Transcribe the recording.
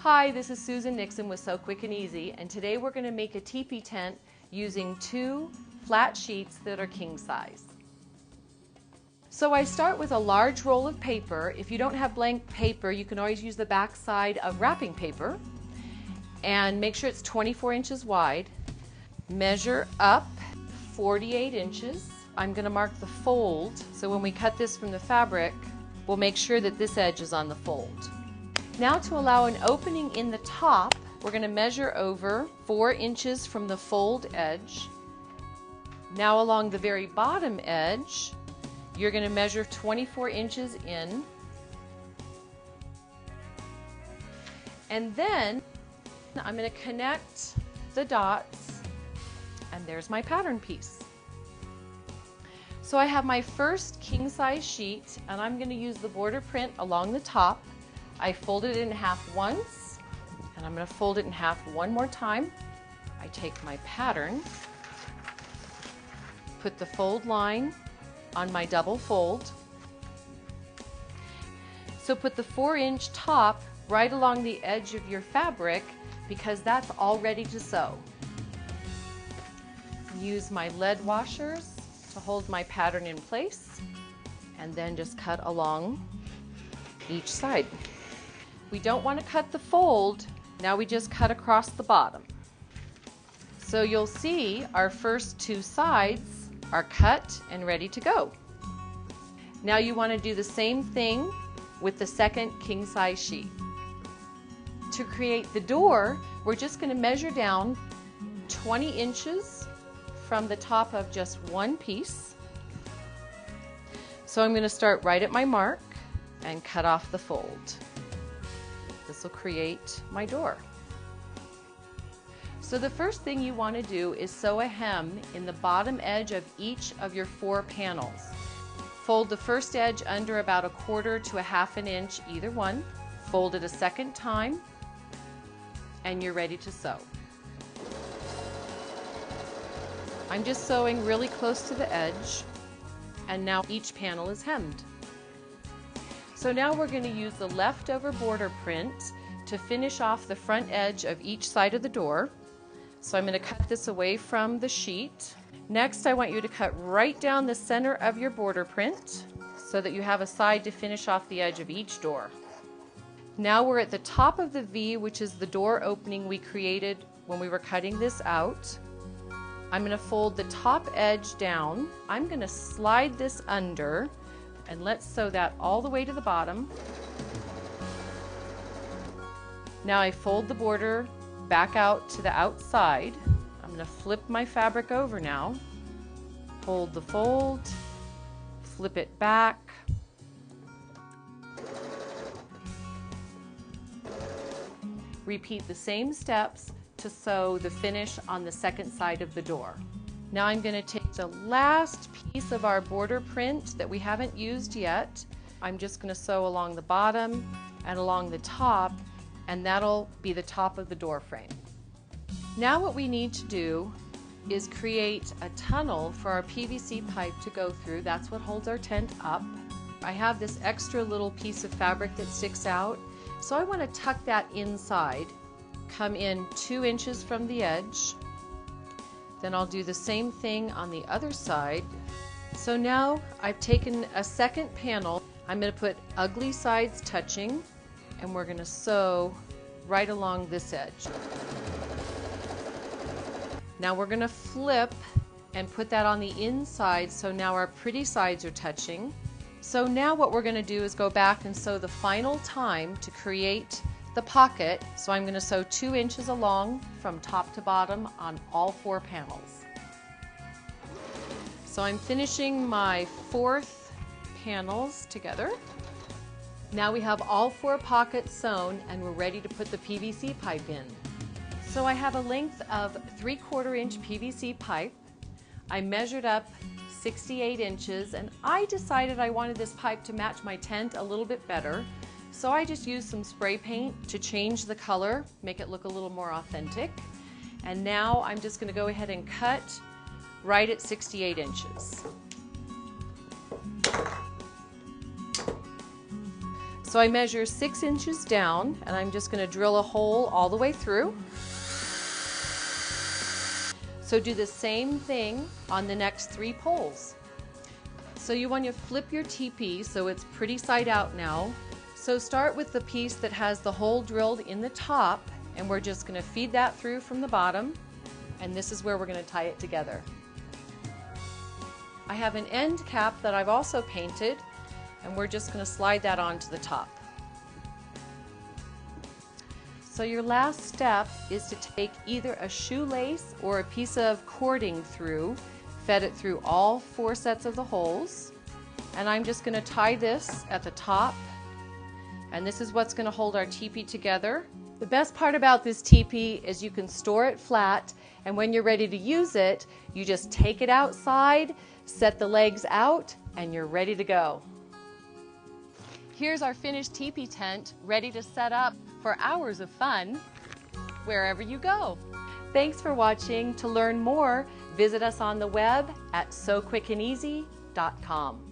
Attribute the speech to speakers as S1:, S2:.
S1: Hi, this is Susan Nixon with So Quick and Easy, and today we're going to make a teepee tent using 2 flat sheets that are king size. So I start with a large roll of paper. If you don't have blank paper, you can always use the back side of wrapping paper, and make sure it's 24 inches wide. Measure up 48 inches. I'm going to mark the fold, so when we cut this from the fabric, we'll make sure that this edge is on the fold. Now, to allow an opening in the top, we're going to measure over 4 inches from the fold edge. Now, along the very bottom edge, you're going to measure 24 inches in. And then I'm going to connect the dots, and there's my pattern piece. So I have my first king size sheet, and I'm going to use the border print along the top. I folded it in half once, and I'm going to fold it in half one more time. I take my pattern, put the fold line on my double fold. So put the 4-inch top right along the edge of your fabric, because that's all ready to sew. Use my lead washers to hold my pattern in place, and then just cut along each side. We don't want to cut the fold, now we just cut across the bottom. So you'll see our first 2 sides are cut and ready to go. Now you want to do the same thing with the second king size sheet. To create the door, we're just going to measure down 20 inches from the top of just one piece. So I'm going to start right at my mark and cut off the fold. This will create my door. So the first thing you want to do is sew a hem in the bottom edge of each of your 4 panels. Fold the first edge under about 1/4 to 1/2 inch, either one. Fold it a second time, and you're ready to sew. I'm just sewing really close to the edge, and now each panel is hemmed. So now we're going to use the leftover border print to finish off the front edge of each side of the door. So I'm going to cut this away from the sheet. Next, I want you to cut right down the center of your border print so that you have a side to finish off the edge of each door. Now we're at the top of the V, which is the door opening we created when we were cutting this out. I'm going to fold the top edge down. I'm going to slide this under, and let's sew that all the way to the bottom. Now I fold the border back out to the outside. I'm going to flip my fabric over now. Hold the fold, flip it back. Repeat the same steps to sew the finish on the second side of the door. Now I'm going to take the last piece of our border print that we haven't used yet. I'm just going to sew along the bottom and along the top, and that'll be the top of the door frame. Now what we need to do is create a tunnel for our PVC pipe to go through. That's what holds our tent up. I have this extra little piece of fabric that sticks out, so I want to tuck that inside. Come in 2 inches from the edge. Then I'll do the same thing on the other side. So now I've taken a second panel. I'm going to put ugly sides touching, and we're going to sew right along this edge. Now we're going to flip and put that on the inside, so now our pretty sides are touching. So now what we're going to do is go back and sew the final time to create the pocket. So I'm going to sew 2 inches along from top to bottom on all 4 panels. So I'm finishing my 4th panels together. Now we have all 4 pockets sewn, and we're ready to put the PVC pipe in. So I have a length of 3/4 inch PVC pipe. I measured up 68 inches, and I decided I wanted this pipe to match my tent a little bit better. So I just used some spray paint to change the color, make it look a little more authentic. And now I'm just going to go ahead and cut right at 68 inches. So I measure 6 inches down, and I'm just going to drill a hole all the way through. So do the same thing on the next 3 poles. So you want to flip your TeePee so it's pretty side out now. So start with the piece that has the hole drilled in the top, and we're just going to feed that through from the bottom, and this is where we're going to tie it together. I have an end cap that I've also painted, and we're just going to slide that onto the top. So your last step is to take either a shoelace or a piece of cording through, fed it through all 4 sets of the holes, and I'm just going to tie this at the top, and this is what's going to hold our TeePee together. The best part about this TeePee is you can store it flat, and when you're ready to use it, you just take it outside, set the legs out, and you're ready to go. Here's our finished TeePee tent, ready to set up for hours of fun wherever you go. Thanks for watching. To learn more, visit us on the web at SoQuickandEasy.com.